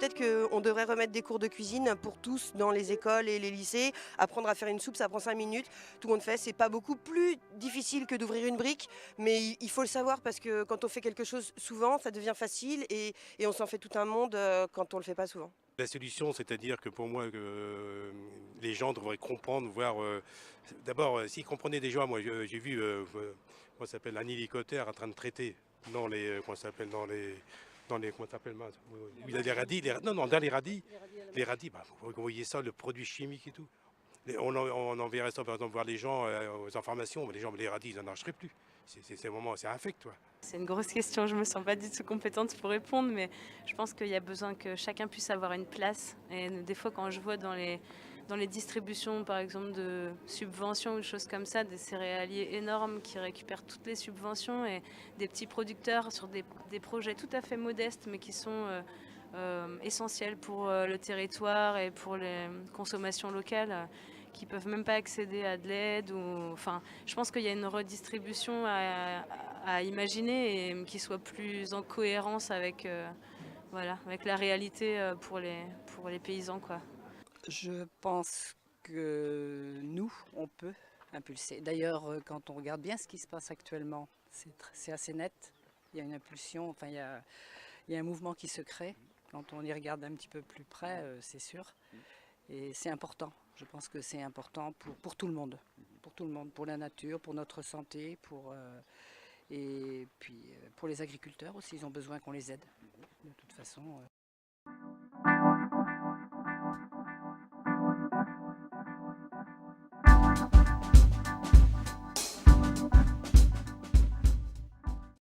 peut-être qu'on devrait remettre des cours de cuisine pour tous dans les écoles et les lycées. Apprendre à faire une soupe, ça prend 5 minutes. Tout le monde fait. C'est pas beaucoup plus difficile que d'ouvrir une brique, mais il faut le savoir parce que quand on fait quelque chose souvent, ça devient facile et on s'en fait tout un monde quand on le fait pas souvent. La solution, c'est-à-dire que pour moi, les gens devraient comprendre, voir. D'abord, s'ils comprenaient déjà, moi j'ai vu, comment ça s'appelle, un hélicoptère en train de traiter dans les, comment ça s'appelle, dans les, comment ça s'appelle, mince, il y a des radis, non, non, dans les radis, bah, vous voyez ça, le produit chimique et tout. On enverrait ça, par exemple, voir les gens aux informations, mais les radis, ils n'en achèteraient plus. C'est infect, toi. C'est une grosse question, je me sens pas du tout compétente pour répondre, mais je pense qu'il y a besoin que chacun puisse avoir une place. Et des fois, quand je vois dans les distributions, par exemple, de subventions ou des choses comme ça, des céréaliers énormes qui récupèrent toutes les subventions et des petits producteurs sur des projets tout à fait modestes, mais qui sont essentiels pour le territoire et pour les consommations locales, qui peuvent même pas accéder à de l'aide. Enfin, je pense qu'il y a une redistribution à imaginer et qui soit plus en cohérence avec, voilà, avec la réalité pour les paysans, quoi. Je pense que nous, on peut impulser. D'ailleurs, quand on regarde bien ce qui se passe actuellement, c'est assez net. Il y a une impulsion, enfin il y a un mouvement qui se crée. Quand on y regarde un petit peu plus près, c'est sûr. Et c'est important. Je pense que c'est important pour tout le monde. Pour tout le monde, pour la nature, pour notre santé, et puis pour les agriculteurs aussi, ils ont besoin qu'on les aide. De toute façon,